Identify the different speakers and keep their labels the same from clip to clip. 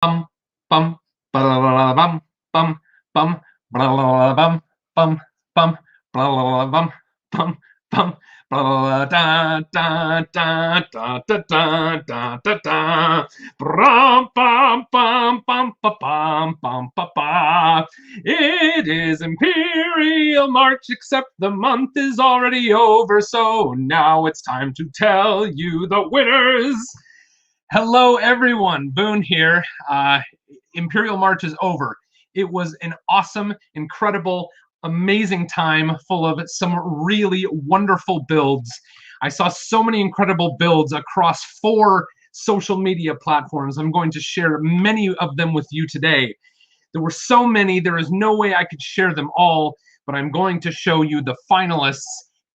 Speaker 1: bum bum ba bum bum bum bum bum bum bum bum bum da da da da da da da da da bum bum bum bum bum bum bum. It is Imperial March, except the month is already over, so now it's time to tell you the winners. Hello, everyone. Boone here. Imperial March is over. It was an awesome, incredible, amazing time full of some really wonderful builds. I saw so many incredible builds across 4 social media platforms. I'm going to share many of them with you today. There were so many, there is no way I could share them all, but I'm going to show you the finalists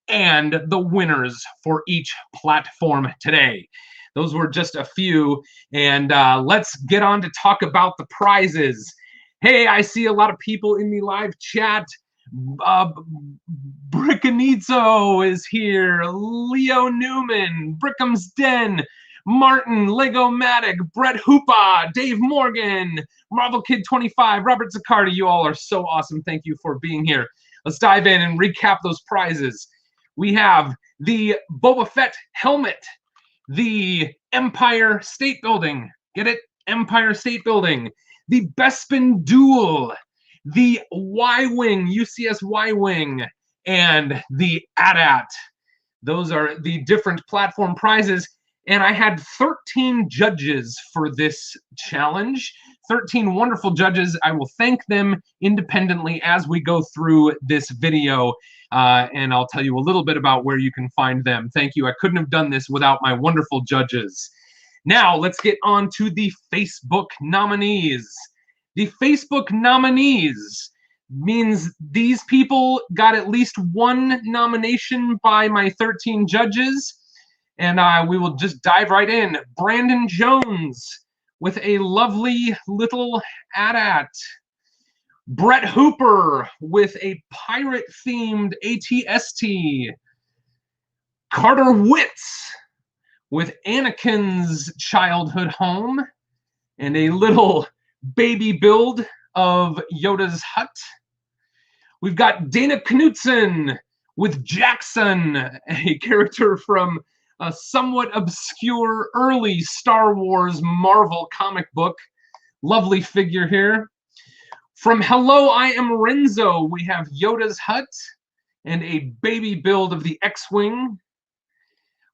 Speaker 1: and the winners for each platform today. Those were just a few, and let's get on to talk about the prizes. Hey, I see a lot of people in the live chat. Brickanizzo is here, Leo Newman, Brickham's Den, Martin, Lego-matic, Brett Hoopa, Dave Morgan, Marvel Kid 25, Robert Zaccardi. You all are so awesome. Thank you for being here. Let's dive in and recap those prizes. We have the Boba Fett helmet, the Empire State Building. Get it? Empire State Building. The Bespin Duel, the Y-Wing, UCS Y-Wing, and the AT-AT. Those are the different platform prizes. And I had 13 judges for this challenge. 13 wonderful judges. I will thank them independently as we go through this video. And I'll tell you a little bit about where you can find them. Thank you. I couldn't have done this without my wonderful judges. Now, let's get on to the Facebook nominees. The Facebook nominees means these people got at least 1 nomination by my 13 judges. And we will just dive right in. Brandon Jones with a lovely little AT-AT. Brett Hooper with a pirate-themed AT-ST. Carter Witz with Anakin's childhood home and a little baby build of Yoda's hut. We've got Dana Knutson with Jackson, a character from a somewhat obscure early Star Wars Marvel comic book. Lovely figure here. From Hello, I Am Renzo, we have Yoda's hut and a baby build of the X-Wing.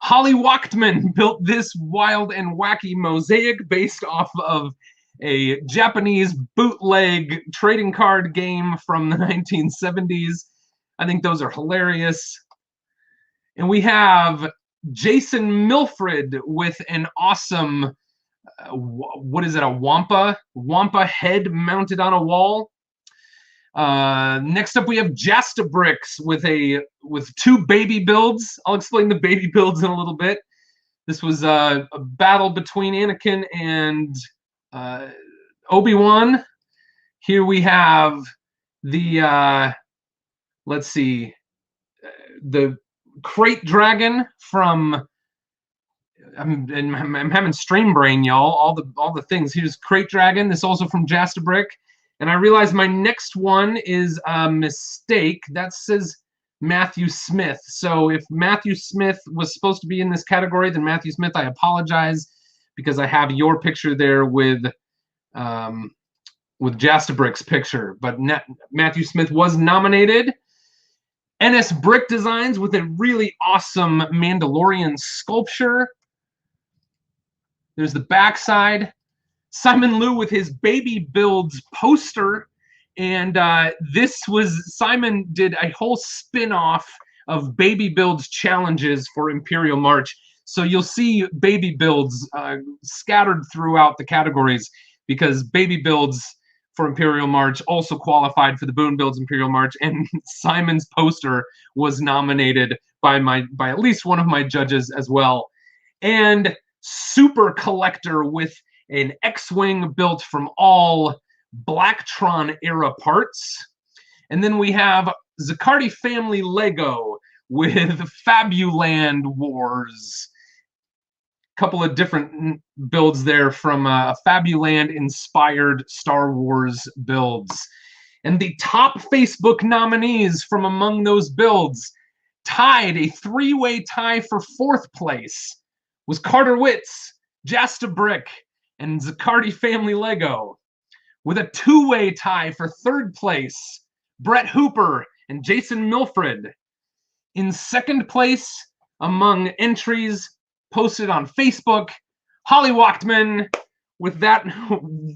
Speaker 1: Holly Wachtman built this wild and wacky mosaic based off of a Japanese bootleg trading card game from the 1970s. I think those are hilarious. And we have Jason Milfred with an awesome, what is it, a Wampa head mounted on a wall. Next up we have Jastabricks with 2 baby builds. I'll explain the baby builds in a little bit. This was a battle between Anakin and Obi-Wan. Here we have the let's see, the Crate Dragon from I'm having stream brain, y'all. All the things. Here's Crate Dragon. This also from Jastabrick. And I realized my next one is a mistake. That says Matthew Smith. So if Matthew Smith was supposed to be in this category, then Matthew Smith, I apologize, because I have your picture there with Jastabrick's picture. But Matthew Smith was nominated. NS Brick Designs with a really awesome Mandalorian sculpture. There's the backside. Simon Liu with his Baby Builds poster. And Simon did a whole spin-off of Baby Builds challenges for Imperial March. So you'll see Baby Builds scattered throughout the categories, because Baby Builds for Imperial March also qualified for the Boone Builds Imperial March, and Simon's poster was nominated by at least one of my judges as well. And Super Collector with an X-Wing built from all Blacktron era parts. And then we have Zaccardi Family Lego with Fabuland Wars. couple of different builds there from Fabuland-inspired Star Wars builds. And the top Facebook nominees from among those builds, tied, a three-way tie for 4th place, was Carter Witz, Jasta Brick, and Zaccardi Family Lego. With a two-way tie for 3rd place, Brett Hooper and Jason Milfred. In 2nd place, among entries posted on Facebook, Holly Wachtman with that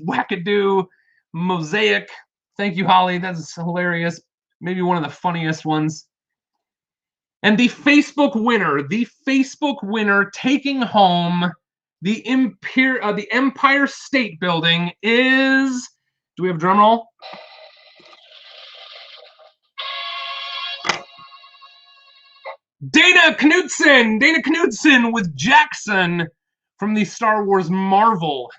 Speaker 1: wackadoo mosaic. Thank you, Holly. That's hilarious. Maybe one of the funniest ones. And the Facebook winner taking home the Empire State Building is, do we have a drum roll? Dana Knudsen with Jackson from the Star Wars Marvel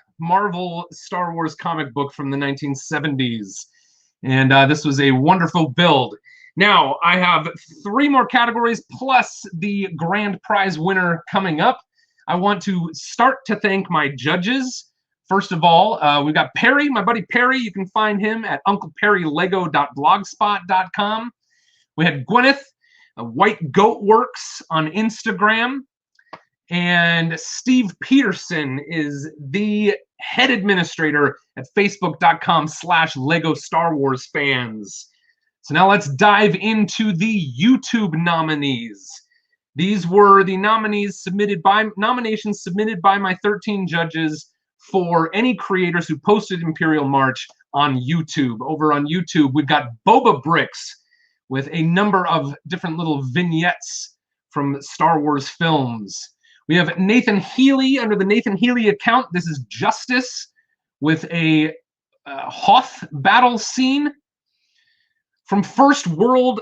Speaker 1: Star Wars comic book from the 1970s. And this was a wonderful build. Now, I have 3 more categories plus the grand prize winner coming up. I want to start to thank my judges. First of all, we've got Perry, my buddy Perry. You can find him at uncleperrylego.blogspot.com. We had Gwyneth, White Goat Works on Instagram. And Steve Peterson is the head administrator at facebook.com/Lego Star Wars fans. So now let's dive into the YouTube nominees. These were the nominations submitted by my 13 judges for any creators who posted Imperial March on YouTube. Over on YouTube, we've got Boba Bricks with a number of different little vignettes from Star Wars films. We have Nathan Healy under the Nathan Healy account. This is Justice with a Hoth battle scene. From First Order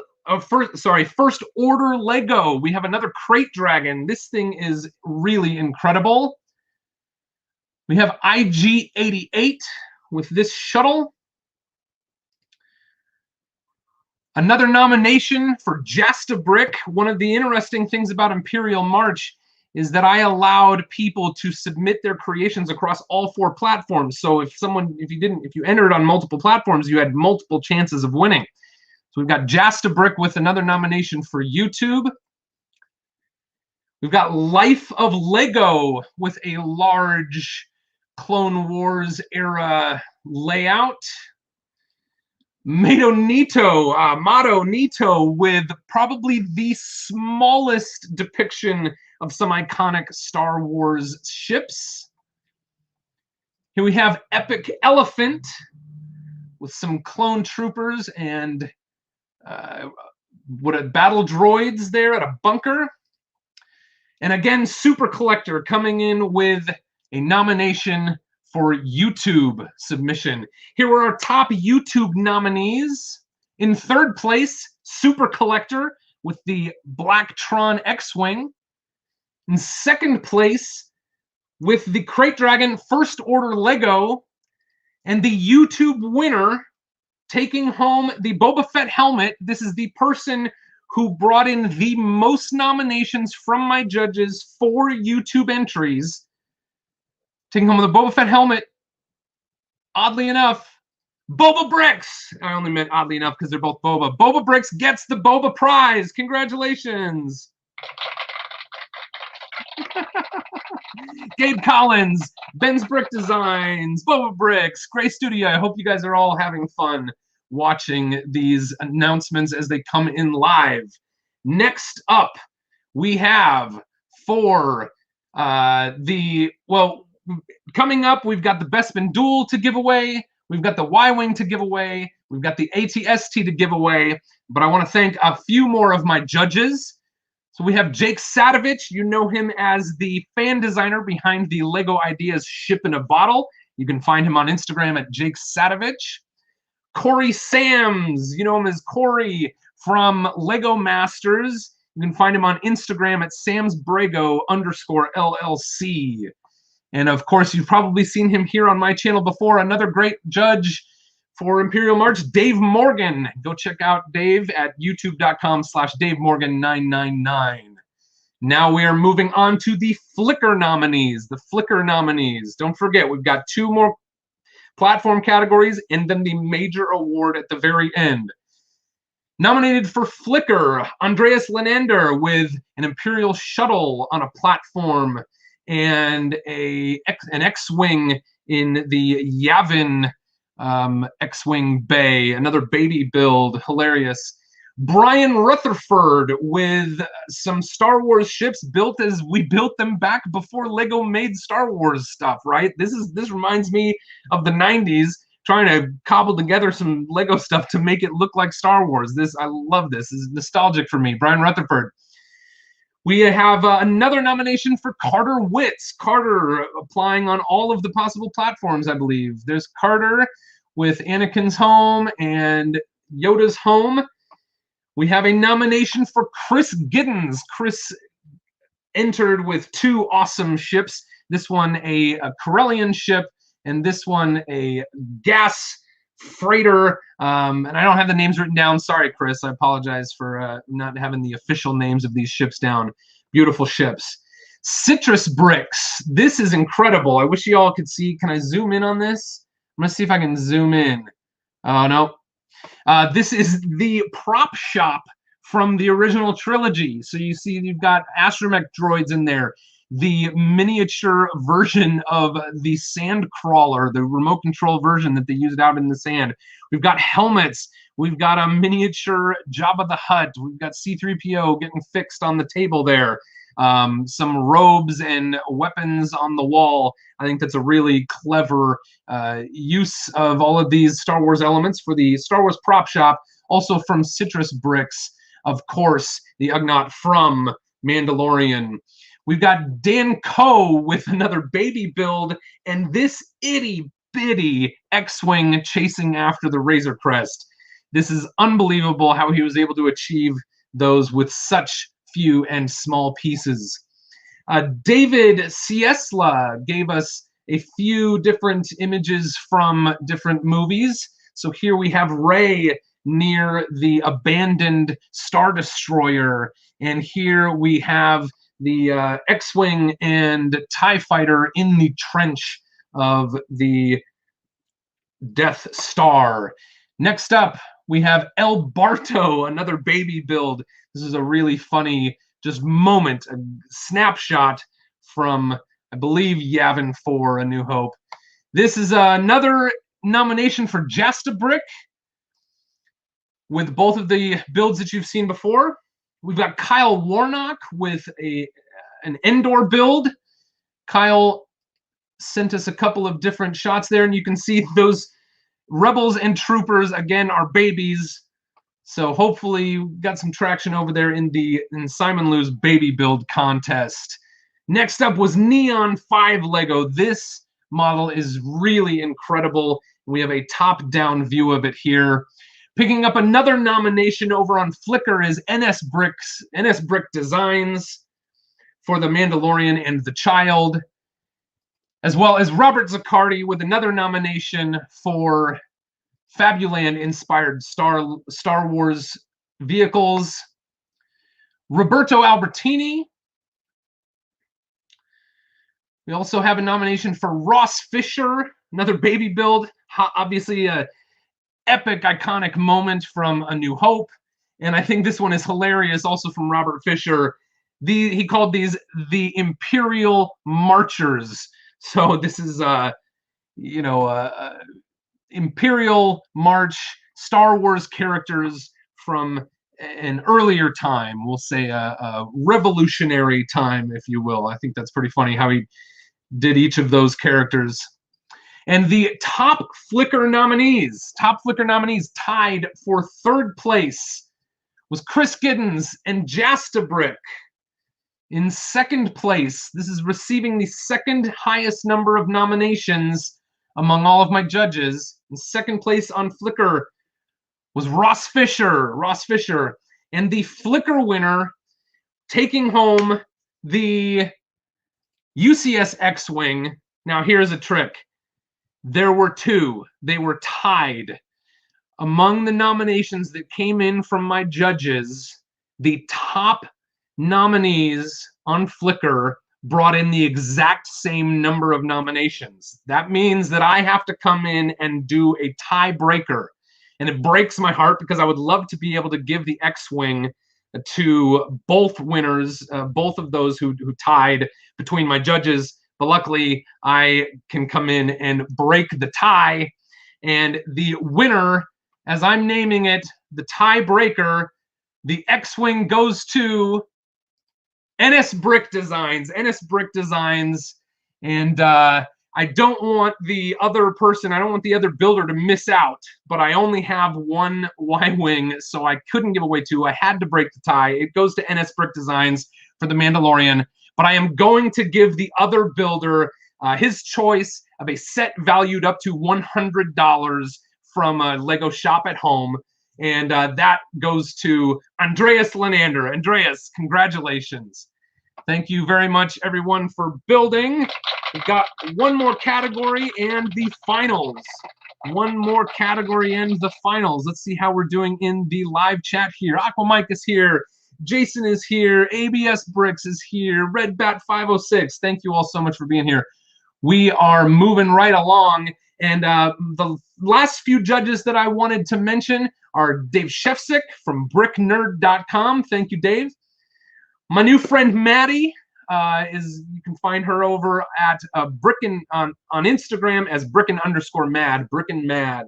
Speaker 1: Lego, we have another Crate Dragon. This thing is really incredible. We have IG-88 with this shuttle. Another nomination for Jasta Brick. One of the interesting things about Imperial March is that I allowed people to submit their creations across all 4 platforms. So if you entered on multiple platforms, you had multiple chances of winning. So we've got Jasta Brick with another nomination for YouTube. We've got Life of Lego with a large Clone Wars era layout. Mato Nito with probably the smallest depiction of some iconic Star Wars ships. Here we have Epic Elephant with some clone troopers and battle droids there at a bunker. And again, Super Collector coming in with a nomination for YouTube submission. Here were our top YouTube nominees. In 3rd place, Super Collector with the Black Tron X-Wing. In 2nd place, with the Crate Dragon First Order Lego. And the YouTube winner taking home the Boba Fett helmet. This is the person who brought in the most nominations from my judges for YouTube entries. Taking home the Boba Fett helmet, oddly enough, Boba Bricks. I only meant oddly enough because they're both Boba. Boba Bricks gets the Boba prize. Congratulations. Gabe Collins, Ben's Brick Designs, Boba Bricks, Gray Studio. I hope you guys are all having fun watching these announcements as they come in live. Next up, we have for coming up, we've got the Bespin Duel to give away. We've got the Y-Wing to give away. We've got the AT-ST to give away. But I want to thank a few more of my judges. So we have Jake Sadovich. You know him as the fan designer behind the Lego Ideas Ship in a Bottle. You can find him on Instagram at Jake Sadovich. Corey Sams. You know him as Corey from Lego Masters. You can find him on Instagram at samsbrago_LLC. And of course, you've probably seen him here on my channel before. Another great judge for Imperial March, Dave Morgan. Go check out Dave at youtube.com/DaveMorgan999. Now we are moving on to the Flickr nominees. The Flickr nominees. Don't forget, we've got 2 more platform categories and then the major award at the very end. Nominated for Flickr, Andreas Lenander with an Imperial shuttle on a platform and an X-Wing in the Yavin X-Wing Bay, another baby build, hilarious. Brian Rutherford with some Star Wars ships built as we built them back before Lego made Star Wars stuff, right? This reminds me of the 90s, trying to cobble together some Lego stuff to make it look like Star Wars. I love this. This is nostalgic for me. Brian Rutherford. We have another nomination for Carter Witz. Carter applying on all of the possible platforms, I believe. There's Carter with Anakin's home and Yoda's home. We have a nomination for Chris Giddens. Chris entered with 2 awesome ships. This one a Corellian ship, and this one a gas freighter. And I don't have the names written down. Sorry, Chris. I apologize for not having the official names of these ships down. Beautiful ships. Citrus bricks. This is incredible. I wish you all could see. Can I zoom in on this? I'm going to see if I can zoom in. Oh, no. This is the prop shop from the original trilogy. So you see you've got astromech droids in there. The miniature version of the sand crawler, the remote control version that they used out in the sand. We've got helmets. We've got a miniature Jabba the Hutt. We've got C-3PO getting fixed on the table there. Some robes and weapons on the wall. I think that's a really clever use of all of these Star Wars elements for the Star Wars prop shop. Also from Citrus Bricks, of course, the Ugnaught from Mandalorian. We've got Dan Coe with another baby build, and this itty-bitty X-Wing chasing after the Razor Crest. This is unbelievable how he was able to achieve those with such few and small pieces. David Ciesla gave us a few different images from different movies. So here we have Rey near the abandoned Star Destroyer, and here we have the X-Wing and TIE Fighter in the trench of the Death Star. Next up, we have El Barto, another baby build. This is a really funny just moment, a snapshot from, I believe, Yavin 4, A New Hope. This is another nomination for Jastabrick with both of the builds that you've seen before. We've got Kyle Warnock with an Endor build. Kyle sent us a couple of different shots there, and you can see those Rebels and Troopers, again, are babies. So hopefully you got some traction over there in Simon Liu's baby build contest. Next up was Neon 5 Lego. This model is really incredible. We have a top-down view of it here. Picking up another nomination over on Flickr is NS Brick Designs for the Mandalorian and the Child, as well as Robert Zaccardi with another nomination for Fabuland-inspired Star Wars vehicles. Roberto Albertini. We also have a nomination for Ross Fisher, another baby build. Obviously, a epic, iconic moment from A New Hope. And I think this one is hilarious, also from Robert Fisher. He called these the Imperial Marchers. So this is, Imperial March Star Wars characters from an earlier time. We'll say a revolutionary time, if you will. I think that's pretty funny how he did each of those characters. And the top Flickr nominees tied for 3rd place was Chris Giddens and Jastabrick. In 2nd place, this is receiving the 2nd highest number of nominations among all of my judges. In 2nd place on Flickr was Ross Fisher. And the Flickr winner taking home the UCS X-Wing. Now here's a trick. There were 2. They were tied. Among the nominations that came in from my judges, the top nominees on Flickr brought in the exact same number of nominations. That means that I have to come in and do a tiebreaker. And it breaks my heart because I would love to be able to give the X-Wing to both winners, both of those who tied between my judges. But luckily, I can come in and break the tie. And the winner, as I'm naming it, the tiebreaker, the X-Wing goes to NS Brick Designs. NS Brick Designs. And I don't want the other person, I don't want the other builder to miss out, but I only have one Y-Wing, so I couldn't give away two. I had to break the tie. It goes to NS Brick Designs for the Mandalorian, but I am going to give the other builder his choice of a set valued up to $100 from a Lego Shop at Home, and that goes to Andreas Lenander. Andreas, congratulations. Thank you very much, everyone, for building. We've got one more category and the finals. One more category and the finals. Let's see how we're doing in the live chat here. Aquamike is here. Jason is here. ABS Bricks is here. Red Bat 506. Thank you all so much for being here. We are moving right along. And the last few judges that I wanted to mention are Dave Shefsick from bricknerd.com. Thank you, Dave. My new friend Maddie you can find her over at Brickin on Instagram as Brickin_Mad. Brickin_Mad.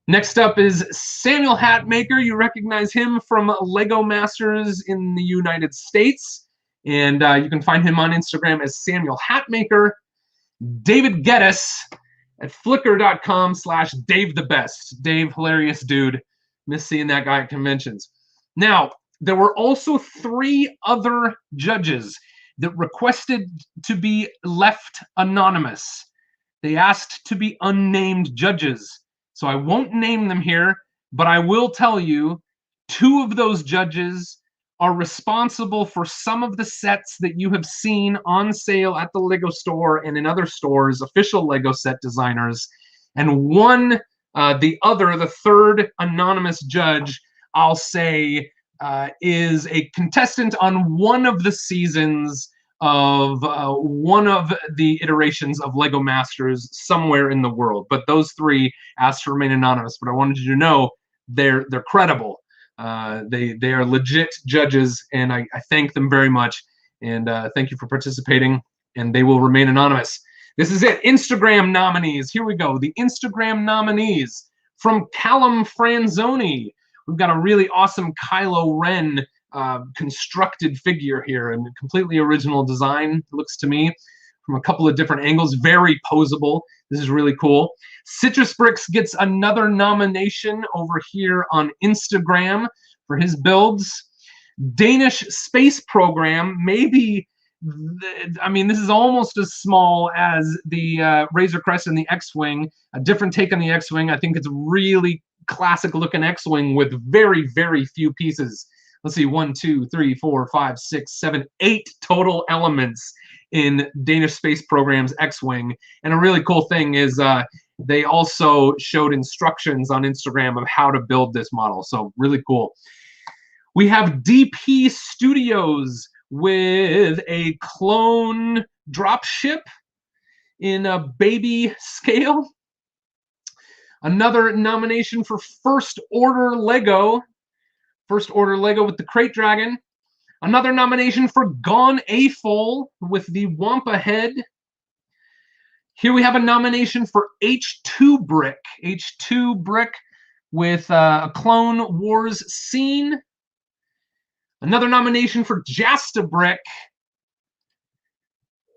Speaker 1: Next up is Samuel Hatmaker. You recognize him from Lego Masters in the United States, and you can find him on Instagram as Samuel Hatmaker. David Geddes at flickr.com/DaveTheBest. Dave, hilarious dude. Miss seeing that guy at conventions. Now, there were also 3 other judges that requested to be left anonymous. They asked to be unnamed judges. So I won't name them here, but I will tell you 2 of those judges are responsible for some of the sets that you have seen on sale at the Lego store and in other stores, official Lego set designers. And one, the third anonymous judge, I'll say, is a contestant on one of the seasons of one of the iterations of Lego Masters somewhere in the world. But those 3 asked to remain anonymous. But I wanted you to know they're credible. They are legit judges, and I thank them very much. And thank you for participating. And they will remain anonymous. This is it. Instagram nominees. Here we go. The Instagram nominees from Callum Franzoni. We've got a really awesome Kylo Ren constructed figure here, and a completely original design, looks to me, from a couple of different angles. Very posable. This is really cool. Citrus Bricks gets another nomination over here on Instagram for his builds. Danish Space Program, maybe, I mean, this is almost as small as the Razor Crest and the X-Wing. A different take on the X-Wing. I think it's really classic looking X-Wing with very, very few pieces. Let's see, 1, 2, 3, 4, 5, 6, 7, 8 total elements in Danish Space Program's X-Wing. And a really cool thing is they also showed instructions on Instagram of how to build this model. So really cool. We have DP Studios with a clone dropship in a baby scale. Another nomination for First Order Lego. First Order Lego with the Crate Dragon. Another nomination for Gone AFOL with the Wampa head. Here we have a nomination for H2 Brick. H2 Brick with a Clone Wars scene. Another nomination for Jasta Brick.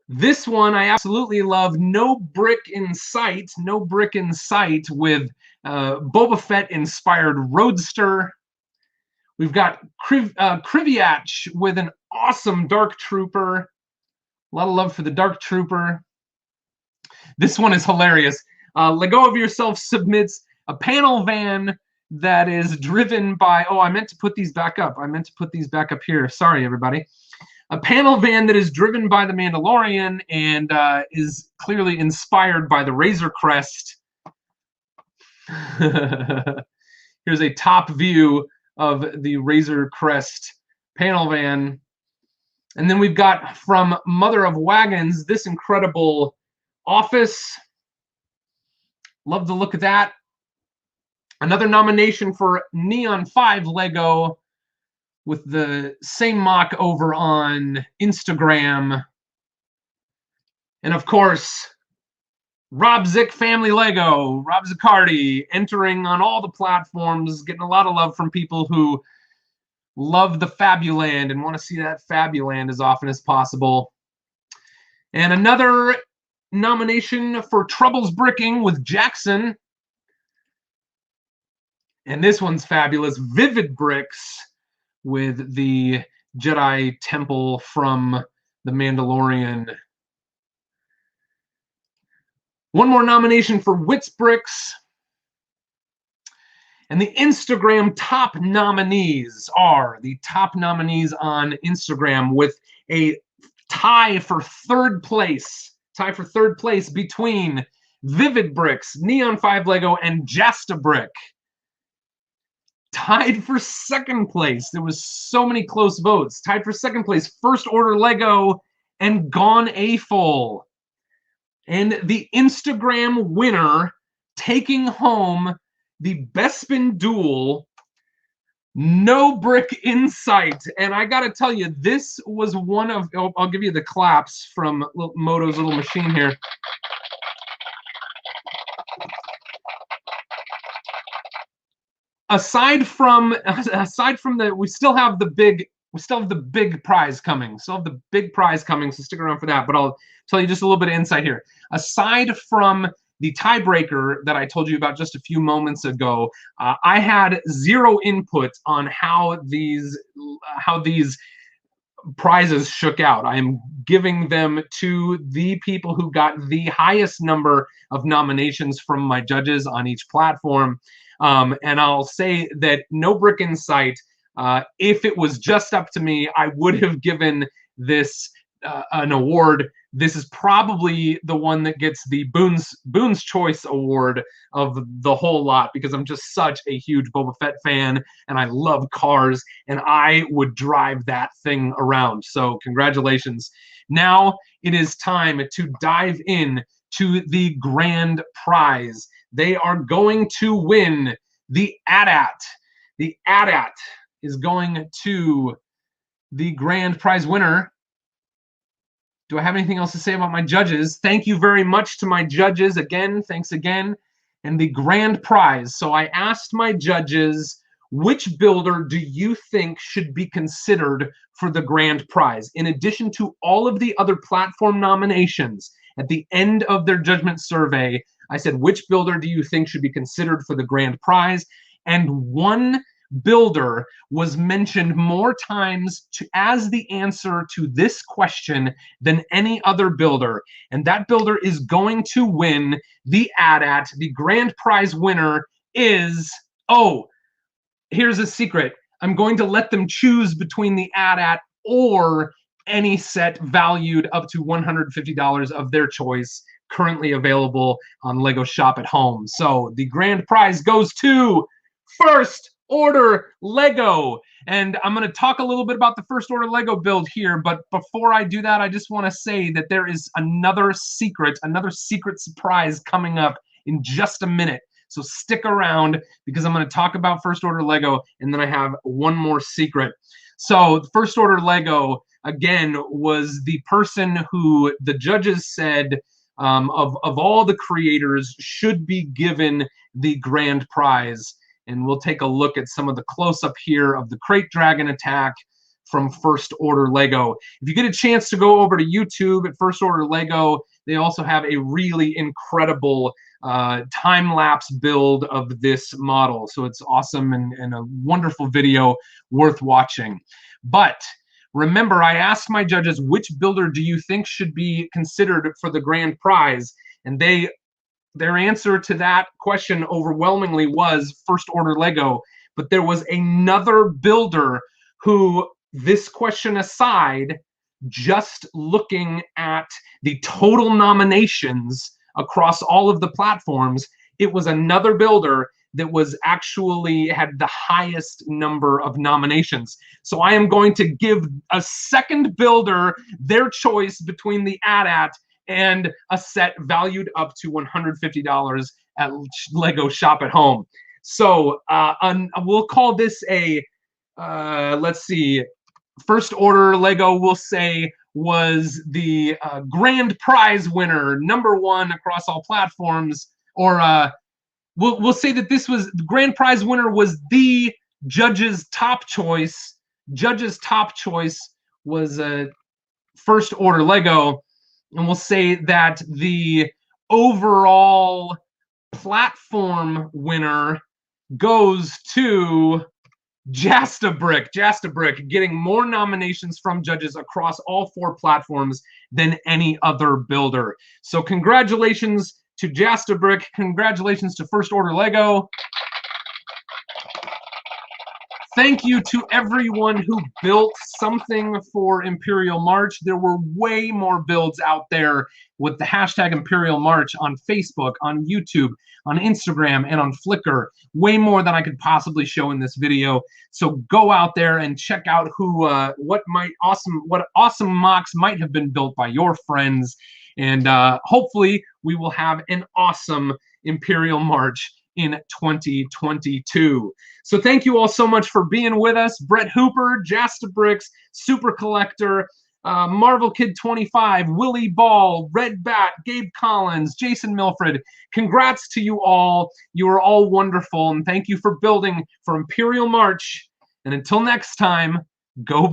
Speaker 1: This one I absolutely love. No Brick in Sight. No Brick in Sight with Boba Fett inspired Roadster. We've got Kriviach with an awesome Dark Trooper. A lot of love for the Dark Trooper. This one is hilarious. Lego of Yourself submits a panel van that is driven by, oh, I meant to put these back up. I meant to put these back up here. Sorry, everybody. A panel van that is driven by the Mandalorian and is clearly inspired by the Razor Crest. Here's a top view of the Razor Crest panel van. And then we've got from Mother of Wagons this incredible office. Love the look of that. Another nomination for Neon 5 Lego with the same mock over on Instagram. And of course, Rob Zick Family Lego, Rob Ziccardi, entering on all the platforms, getting a lot of love from people who love the Fabuland and want to see that Fabuland as often as possible. And another nomination for Troubles Bricking with Jackson. And this one's fabulous. Vivid Bricks with the Jedi Temple from The Mandalorian. One more nomination for Wits Bricks. And the Instagram top nominees are the top nominees on Instagram with a tie for third place. Tie for third place between Vivid Bricks, Neon 5 Lego, and Jasta Brick. Tied for second place. There was so many close votes. Tied for second place, First Order Lego and Gone A-Full. And the Instagram winner taking home the Bespin Duel No Brick Insight. And I got to tell you, this was one of, I'll give you the claps from Moto's little machine here. Aside from the, we still have the big prize coming. So stick around for that. But I'll tell you just a little bit of insight here. Aside from the tiebreaker that I told you about just a few moments ago, I had zero input on how these prizes shook out. I am giving them to the people who got the highest number of nominations from my judges on each platform. And I'll say that No Brick Insight, if it was just up to me, I would have given this an award. This is probably the one that gets the Boone's Choice Award of the whole lot, because I'm just such a huge Boba Fett fan and I love cars and I would drive that thing around. So congratulations. Now it is time to dive in to the grand prize. They are going to win the AT-AT. The AT-AT is going to the grand prize winner. Do I have anything else to say about my judges? Thank you very much to my judges. Again, thanks again. And the grand prize. So I asked my judges, which builder do you think should be considered for the grand prize? In addition to all of the other platform nominations, at the end of their judgment survey, I said, which builder do you think should be considered for the grand prize? And one builder was mentioned more times as the answer to this question than any other builder. And that builder is going to win the AT-AT. The grand prize winner is, oh, here's a secret. I'm going to let them choose between the AT-AT or any set valued up to $150 of their choice, currently available on Lego Shop at Home. So the grand prize goes to First Order Lego. And I'm going to talk a little bit about the First Order Lego build here, but before I do that, I just want to say that there is another secret surprise coming up in just a minute. So stick around, because I'm going to talk about First Order Lego, and then I have one more secret. So First Order Lego, again, was the person who the judges said of all the creators should be given the grand prize. And we'll take a look at some of the close-up here of the Crate Dragon attack from First Order Lego. If you get a chance to go over to YouTube at First Order Lego, they also have a really incredible time-lapse build of this model. So it's awesome and a wonderful video worth watching. But remember, I asked my judges, which builder do you think should be considered for the grand prize? And their answer to that question overwhelmingly was First Order Lego. But there was another builder who, this question aside, just looking at the total nominations across all of the platforms, it was another builder that was actually had the highest number of nominations. So I am going to give a second builder their choice between the AT-AT and a set valued up to $150 at Lego Shop at Home. So we'll call this a, let's see, first order Lego, we'll say, was the grand prize winner, #1 across all platforms. Or we'll say that this was, the grand prize winner was the judge's top choice. Judge's top choice was a first order Lego. And we'll say that the overall platform winner goes to Jastabrick. Jastabrick getting more nominations from judges across all 4 platforms than any other builder. So congratulations to Jastabrick. Congratulations to First Order Lego. Thank you to everyone who built something for Imperial March. There were way more builds out there with the hashtag Imperial March on Facebook, on YouTube, on Instagram, and on Flickr. Way more than I could possibly show in this video. So go out there and check out who, what awesome mocks might have been built by your friends. And hopefully we will have an awesome Imperial March in 2022. So thank you all so much for being with us. Brett Hooper, Jastabricks, Super Collector, Marvel Kid 25, Willie Ball, Red Bat, Gabe Collins, Jason Milfred. Congrats to you all. You are all wonderful, and thank you for building for Imperial March. And until next time, go